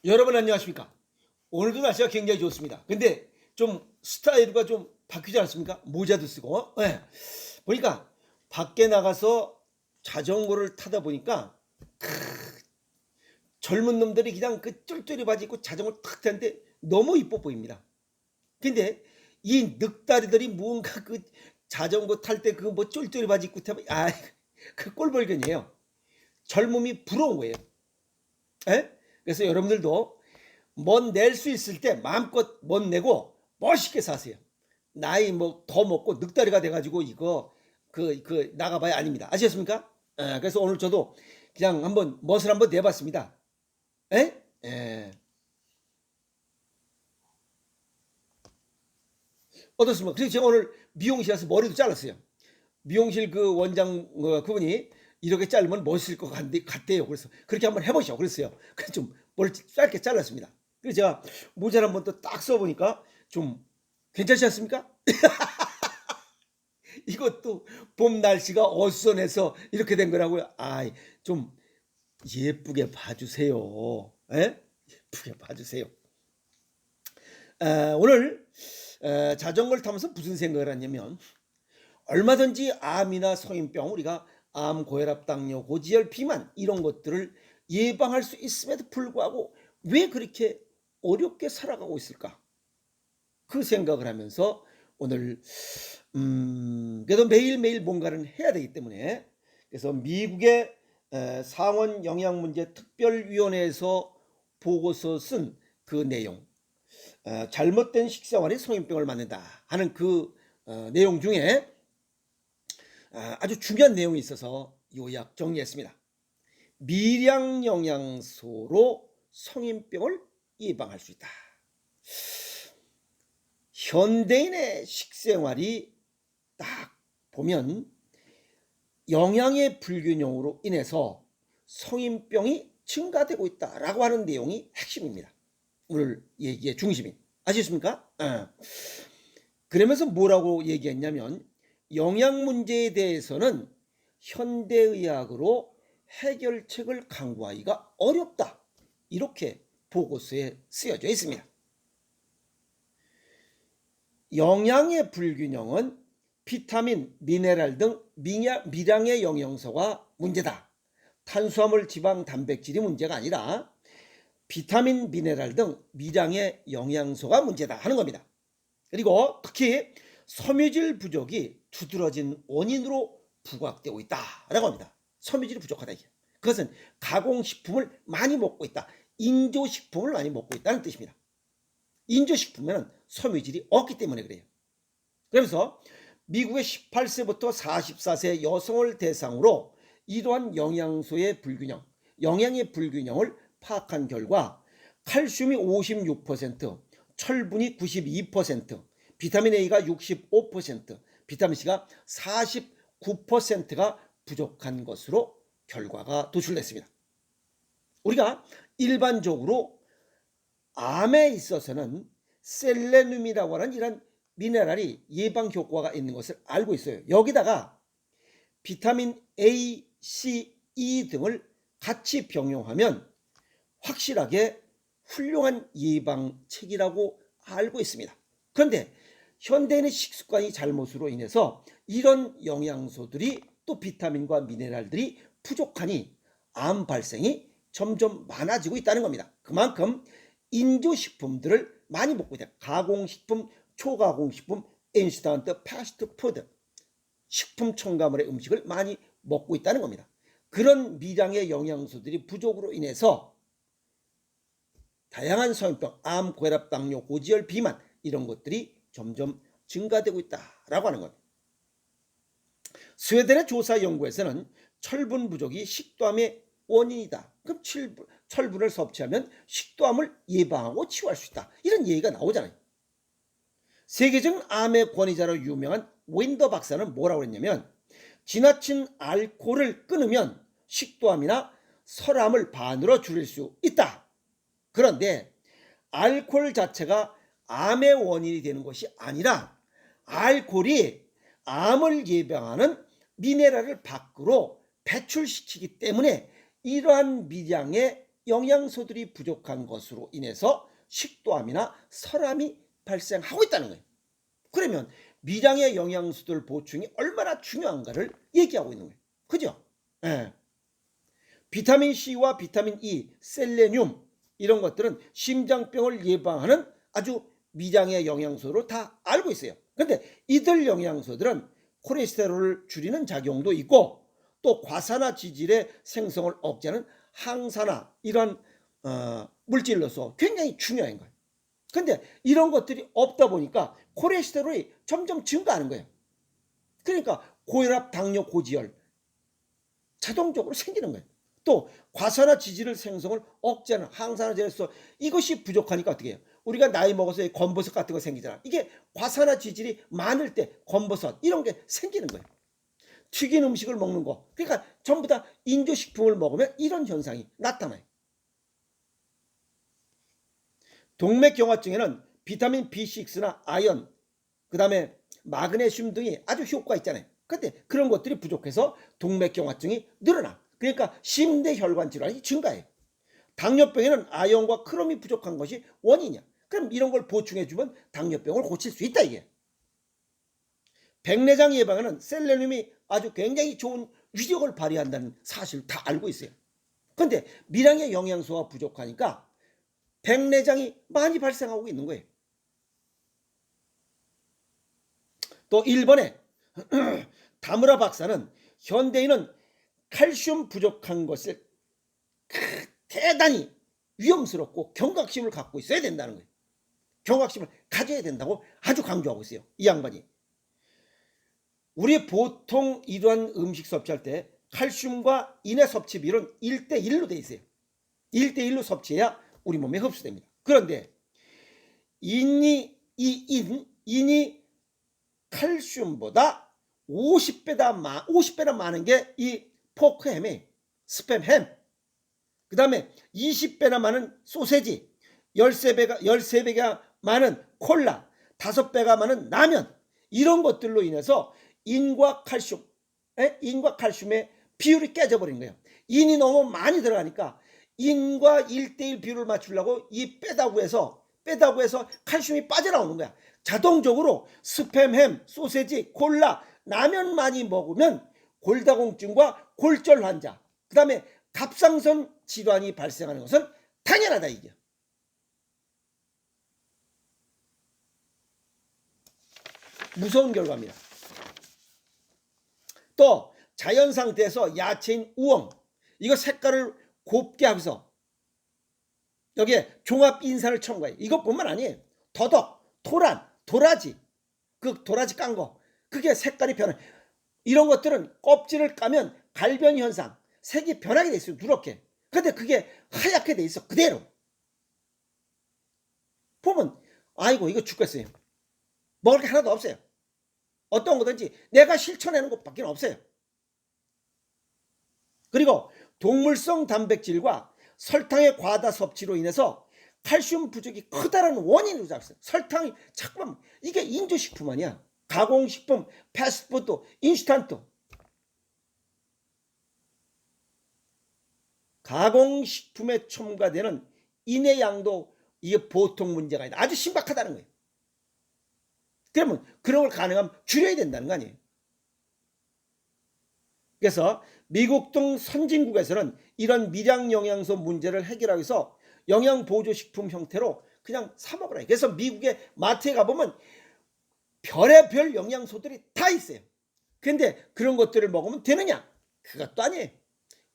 여러분 안녕하십니까? 오늘도 날씨가 굉장히 좋습니다. 근데 좀 스타일과 좀 바뀌지 않습니까? 모자도 쓰고. 예. 보니까 밖에 나가서 자전거를 타다 보니까 젊은 놈들이 그냥 그 쫄쫄이 바지 입고 자전거를 탁 타는데 너무 이뻐 보입니다. 근데 이 늑다리들이 뭔가 그 자전거 탈 때 그 뭐 쫄쫄이 바지 입고 타면 그 꼴벌견이에요. 젊음이 부러운 거예요. 예? 그래서 여러분들도 멋 낼 수 있을 때 마음껏 멋 내고 멋있게 사세요. 나이 뭐 더 먹고 늑다리가 돼가지고 이거 그 나가봐야 아닙니다. 아시겠습니까? 그래서 오늘 저도 그냥 한번 멋을 한번 내봤습니다. 에? 에. 어떻습니까? 그래서 제가 오늘 미용실에서 머리도 잘랐어요. 미용실 그 원장 그분이 이렇게 자르면 멋있을 것 같대요. 그래서 그렇게 한번 해보시오. 그랬어요. 그래서 좀 머리 짧게 잘랐습니다. 그래서 제가 모자를 한번 또 딱 써보니까 좀 괜찮지 않습니까? 이것도 봄 날씨가 어수선해서 이렇게 된 거라고요. 좀 예쁘게 봐주세요. 에? 예쁘게 봐주세요. 오늘 자전거를 타면서 무슨 생각을 하냐면 얼마든지 암이나 성인병, 우리가 암, 고혈압, 당뇨, 고지혈, 비만 이런 것들을 예방할 수 있음에도 불구하고 왜 그렇게 어렵게 살아가고 있을까? 그 생각을 하면서 오늘 그래도 매일매일 뭔가를 해야 되기 때문에, 그래서 미국의 상원 영양문제 특별위원회에서 보고서 쓴 그 내용, 잘못된 식생활이 성인병을 만든다 하는 그 내용 중에 아주 중요한 내용이 있어서 요약 정리했습니다. 미량 영양소로 성인병을 예방할 수 있다. 현대인의 식생활이 딱 보면 영양의 불균형으로 인해서 성인병이 증가되고 있다라고 하는 내용이 핵심입니다. 오늘 얘기의 중심인. 아시겠습니까? 그러면서 뭐라고 얘기했냐면 영양 문제에 대해서는 현대의학으로 해결책을 강구하기가 어렵다. 이렇게 보고서에 쓰여져 있습니다. 영양의 불균형은 비타민, 미네랄 등 미량의 영양소가 문제다. 탄수화물, 지방, 단백질이 문제가 아니라 비타민, 미네랄 등 미량의 영양소가 문제다 하는 겁니다. 그리고 특히 섬유질 부족이 두드러진 원인으로 부각되고 있다라고 합니다. 섬유질이 부족하다. 그것은 가공식품을 많이 먹고 있다. 인조식품을 많이 먹고 있다는 뜻입니다. 인조식품에는 섬유질이 없기 때문에 그래요. 그러면서 미국의 18세부터 44세 여성을 대상으로 이러한 영양소의 불균형, 영양의 불균형을 파악한 결과 칼슘이 56%, 철분이 92%, 비타민 A가 65%, 비타민 C가 49%가 부족한 것으로 결과가 도출됐습니다. 우리가 일반적으로 암에 있어서는 셀레늄이라고 하는 이런 미네랄이 예방 효과가 있는 것을 알고 있어요. 여기다가 비타민 A, C, E 등을 같이 병용하면 확실하게 훌륭한 예방책이라고 알고 있습니다. 그런데 현대인의 식습관이 잘못으로 인해서 이런 영양소들이 또 비타민과 미네랄들이 부족하니 암 발생이 점점 많아지고 있다는 겁니다. 그만큼 인조식품들을 많이 먹고 있다. 가공식품, 초가공식품, 인스턴트 패스트푸드, 식품 첨가물의 음식을 많이 먹고 있다는 겁니다. 그런 미량의 영양소들이 부족으로 인해서 다양한 성인병, 암, 고혈압, 당뇨, 고지혈, 비만 이런 것들이 점점 증가되고 있다라고 하는 겁니다. 스웨덴의 조사 연구에서는 철분 부족이 식도암의 원인이다. 그럼 철분을 섭취하면 식도암을 예방하고 치유할 수 있다. 이런 얘기가 나오잖아요. 세계적인 암의 권위자로 유명한 윈더 박사는 뭐라고 했냐면 지나친 알코올을 끊으면 식도암이나 설암을 반으로 줄일 수 있다. 그런데 알코올 자체가 암의 원인이 되는 것이 아니라 알코올이 암을 예방하는 미네랄을 밖으로 배출시키기 때문에 이러한 미량의 영양소들이 부족한 것으로 인해서 식도암이나 설암이 발생하고 있다는 거예요. 그러면 미량의 영양소들 보충이 얼마나 중요한가를 얘기하고 있는 거예요. 그죠? 예. 비타민 C와 비타민 E, 셀레늄 이런 것들은 심장병을 예방하는 아주 미량의 영양소로 다 알고 있어요. 그런데 이들 영양소들은 콜레스테롤을 줄이는 작용도 있고 또 과산화 지질의 생성을 억제하는 항산화 이런 물질로서 굉장히 중요한 거예요. 근데 이런 것들이 없다 보니까 콜레스테롤이 점점 증가하는 거예요. 그러니까 고혈압, 당뇨, 고지혈 자동적으로 생기는 거예요. 또 과산화 지질을 생성을 억제하는 항산화 제로서 이것이 부족하니까 어떻게 해요? 우리가 나이 먹어서 검버섯 같은 거 생기잖아. 이게 과산화 지질이 많을 때 검버섯 이런 게 생기는 거예요. 튀긴 음식을 먹는 거. 그러니까 전부 다 인조식품을 먹으면 이런 현상이 나타나요. 동맥경화증에는 비타민 B6나 아연, 그 다음에 마그네슘 등이 아주 효과가 있잖아요. 근데 그런 것들이 부족해서 동맥경화증이 늘어나. 그러니까 심대혈관 질환이 증가해요. 당뇨병에는 아연과 크롬이 부족한 것이 원인이야. 그럼 이런 걸 보충해주면 당뇨병을 고칠 수 있다 이게. 백내장 예방에는 셀레늄이 아주 굉장히 좋은 위력을 발휘한다는 사실을 다 알고 있어요. 그런데 미량의 영양소가 부족하니까 백내장이 많이 발생하고 있는 거예요. 또 일본의 다무라 박사는 현대인은 칼슘 부족한 것을 대단히 위험스럽고 경각심을 갖고 있어야 된다는 거예요. 경각심을 가져야 된다고 아주 강조하고 있어요. 이 양반이. 우리 보통 이러한 음식 섭취할 때 칼슘과 인의 섭취 비율은 1대1로 돼 있어요. 1대1로 섭취해야 우리 몸에 흡수됩니다. 그런데 인이 칼슘보다 50배나 많은 게 이 포크햄에 스팸햄, 그 다음에 20배나 많은 소세지, 13배가 많은 콜라, 5배가 많은 라면 이런 것들로 인해서 인과 칼슘의 비율이 깨져버린 거예요. 인이 너무 많이 들어가니까 인과 1대1 비율을 맞추려고 이 빼다구 해서 칼슘이 빠져나오는 거야. 자동적으로 스팸햄, 소세지, 콜라, 라면 많이 먹으면 골다공증과 골절 환자, 그 다음에 갑상선 질환이 발생하는 것은 당연하다 이게. 무서운 결과입니다. 또 자연 상태에서 야채인 우엉 이거 색깔을 곱게 하면서 여기에 종합 인산을 첨가해. 이것뿐만 아니에요. 더덕, 토란, 도라지, 그 도라지 깐 거 그게 색깔이 변해. 이런 것들은 껍질을 까면 갈변 현상, 색이 변하게 돼 있어요. 누렇게. 근데 그게 하얗게 돼 있어. 그대로. 보면 아이고 이거 죽겠어요. 먹을 게 하나도 없어요. 어떤 거든지 내가 실천하는 것밖에 없어요. 그리고 동물성 단백질과 설탕의 과다 섭취로 인해서 칼슘 부족이 크다라는 원인으로 잡았어요. 설탕이 자꾸만 이게 인조식품 아니야. 가공식품, 패스트푸드, 인스턴트. 가공식품에 첨가되는 인의 양도 이게 보통 문제가 아니다. 아주 심각하다는 거예요. 그러면 그런 걸 가능하면 줄여야 된다는 거 아니에요. 그래서 미국 등 선진국에서는 이런 미량 영양소 문제를 해결하기 위해서 영양보조식품 형태로 그냥 사 먹으라. 그래서 미국의 마트에 가보면 별의별 영양소들이 다 있어요. 근데 그런 것들을 먹으면 되느냐? 그것도 아니에요.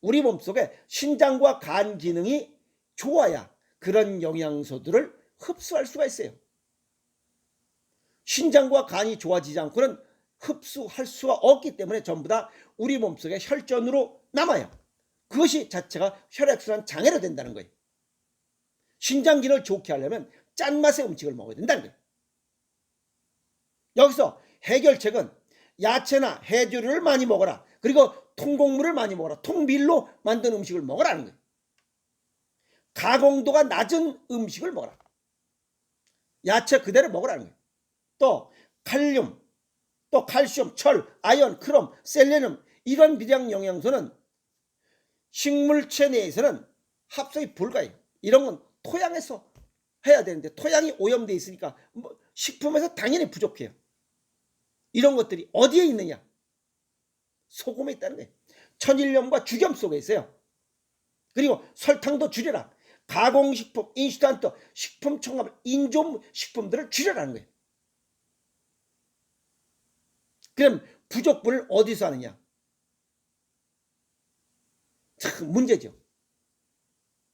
우리 몸속에 신장과 간 기능이 좋아야 그런 영양소들을 흡수할 수가 있어요. 신장과 간이 좋아지지 않고는 흡수할 수가 없기 때문에 전부 다 우리 몸속에 혈전으로 남아요. 그것이 자체가 혈액순환 장애로 된다는 거예요. 신장 기능을 좋게 하려면 짠맛의 음식을 먹어야 된다는 거예요. 여기서 해결책은 야채나 해조류를 많이 먹어라. 그리고 통곡물을 많이 먹어라. 통밀로 만든 음식을 먹으라는 거예요. 가공도가 낮은 음식을 먹어라. 야채 그대로 먹으라는 거예요. 또 칼륨, 또 칼슘, 철, 아연, 크롬, 셀레늄 이런 미량 영양소는 식물체 내에서는 합성이 불가해요. 이런 건 토양에서 해야 되는데 토양이 오염돼 있으니까 뭐 식품에서 당연히 부족해요. 이런 것들이 어디에 있느냐? 소금에 있다는 거예요. 천일염과 죽염 속에 있어요. 그리고 설탕도 줄여라. 가공식품, 인스턴트, 식품 첨가물, 인조 식품들을 줄여라는 거예요. 그럼 부족분을 어디서 하느냐? 참 문제죠.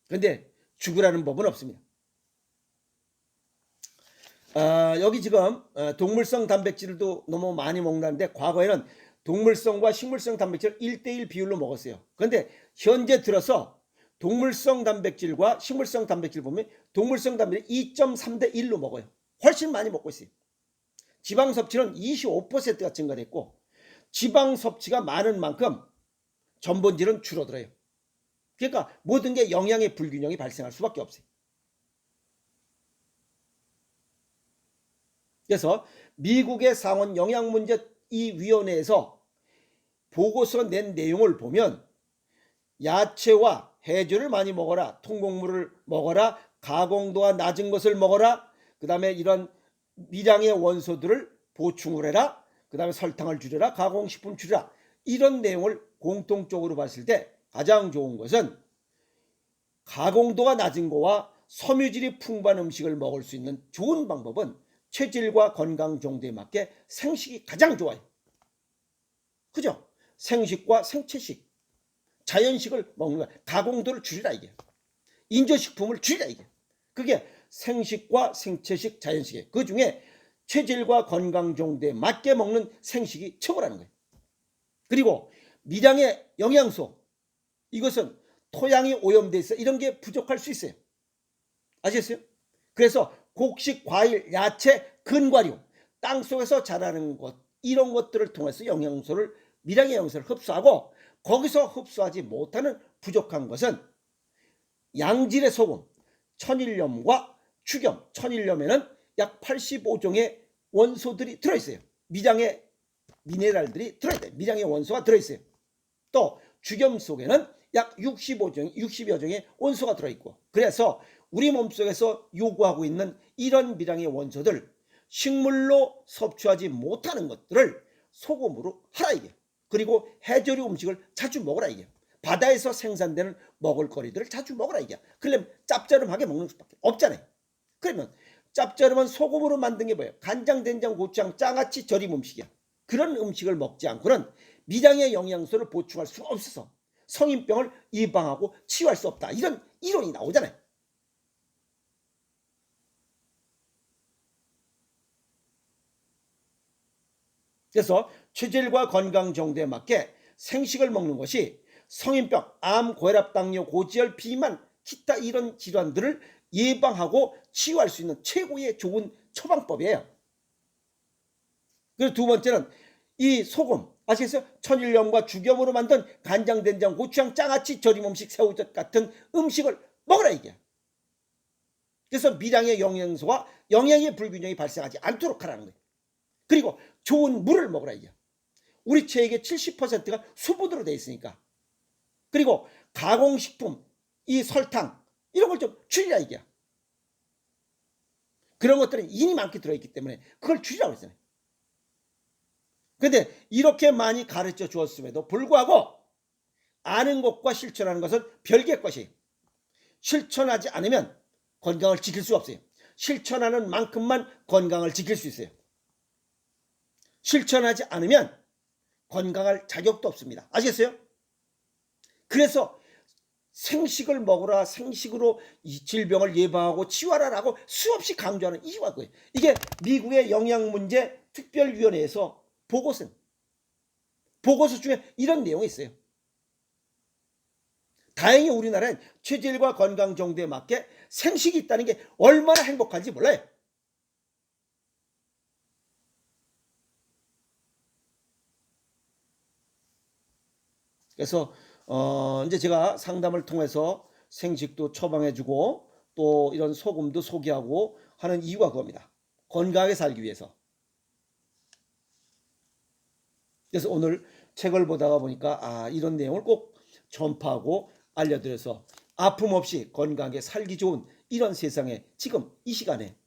그런데 죽으라는 법은 없습니다. 여기 지금 동물성 단백질도 너무 많이 먹는다는데 과거에는 동물성과 식물성 단백질을 1대1 비율로 먹었어요. 그런데 현재 들어서 동물성 단백질과 식물성 단백질 보면 동물성 단백질 2.3대1로 먹어요. 훨씬 많이 먹고 있어요. 지방 섭취는 25%가 증가됐고 지방 섭취가 많은 만큼 전분질은 줄어들어요. 그러니까 모든 게 영양의 불균형이 발생할 수밖에 없어요. 그래서 미국의 상원 영양문제위원회에서 보고서 낸 내용을 보면 야채와 해조를 많이 먹어라, 통곡물을 먹어라, 가공도가 낮은 것을 먹어라, 그 다음에 이런 미량의 원소들을 보충을 해라, 그 다음에 설탕을 줄여라, 가공식품 줄여라, 이런 내용을 공통적으로 봤을 때 가장 좋은 것은 가공도가 낮은 거와 섬유질이 풍부한 음식을 먹을 수 있는 좋은 방법은 체질과 건강 정도에 맞게 생식이 가장 좋아요. 그죠? 생식과 생채식, 자연식을 먹는 거야. 가공도를 줄이라 이게. 인조식품을 줄이라 이게. 그게 생식과 생채식, 자연식이에요. 그 중에 체질과 건강 정도에 맞게 먹는 생식이 최고라는 거예요. 그리고 미량의 영양소, 이것은 토양이 오염돼 있어 이런 게 부족할 수 있어요. 아시겠어요? 그래서 곡식, 과일, 야채, 근과류, 땅속에서 자라는 것, 이런 것들을 통해서 영양소를, 미량의 영양소를 흡수하고 거기서 흡수하지 못하는 부족한 것은 양질의 소금, 천일염과 죽염, 천일염에는 약 85종의 원소들이 들어있어요. 미량의 미네랄들이 들어있어요. 미량의 원소가 들어있어요. 또 죽염 속에는 약 60여 종의 원소가 들어있고, 그래서 우리 몸속에서 요구하고 있는 이런 미량의 원소들, 식물로 섭취하지 못하는 것들을 소금으로 하라 이게. 그리고 해조류 음식을 자주 먹으라 이게. 바다에서 생산되는 먹을거리들을 자주 먹으라 이게. 그러면 짭짤하게 먹는 수밖에 없잖아요. 그러면 짭짤한 소금으로 만든 게 뭐예요? 간장, 된장, 고추장, 장아찌, 절임 음식이야. 그런 음식을 먹지 않고는 미량의 영양소를 보충할 수 없어서 성인병을 예방하고 치유할 수 없다. 이런 이론이 나오잖아요. 그래서 체질과 건강 정도에 맞게 생식을 먹는 것이 성인병, 암, 고혈압, 당뇨, 고지혈, 비만, 기타 이런 질환들을 예방하고 치유할 수 있는 최고의 좋은 처방법이에요. 그리고 두 번째는 이 소금, 아시겠어요? 천일염과 죽염으로 만든 간장, 된장, 고추장, 장아찌, 절임 음식, 새우젓 같은 음식을 먹으라 이게. 그래서 미량의 영양소와 영양의 불균형이 발생하지 않도록 하라는 거예요. 그리고 좋은 물을 먹으라 이게. 우리 체액의 70%가 수분으로 되어 있으니까. 그리고 가공식품, 이 설탕 이런 걸 좀 줄이라 이게. 그런 것들은 인이 많게 들어있기 때문에 그걸 줄이라고 했잖아요. 그런데 이렇게 많이 가르쳐 주었음에도 불구하고 아는 것과 실천하는 것은 별개의 것이에요. 실천하지 않으면 건강을 지킬 수 없어요. 실천하는 만큼만 건강을 지킬 수 있어요. 실천하지 않으면 건강할 자격도 없습니다. 아시겠어요? 그래서 생식을 먹으라, 생식으로 이 질병을 예방하고 치유하라라고 수없이 강조하는 이유가 그거예요. 이게 미국의 영양문제 특별위원회에서 보고서 중에 이런 내용이 있어요. 다행히 우리나라는 체질과 건강 정도에 맞게 생식이 있다는 게 얼마나 행복한지 몰라요. 그래서 이제 제가 상담을 통해서 생식도 처방해주고 또 이런 소금도 소개하고 하는 이유가 그겁니다. 건강하게 살기 위해서. 그래서 오늘 책을 보다가 보니까 이런 내용을 꼭 전파하고 알려드려서 아픔 없이 건강하게 살기 좋은 이런 세상에 지금 이 시간에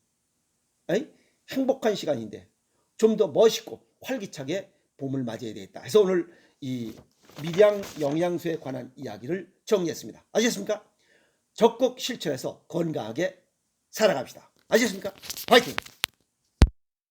행복한 시간인데 좀 더 멋있고 활기차게 봄을 맞이해야 되겠다 해서 오늘 이 밀양 영양소에 관한 이야기를 정리했습니다. 아시겠습니까? 적극 실천해서 건강하게 살아갑시다. 아시겠습니까? 화이팅!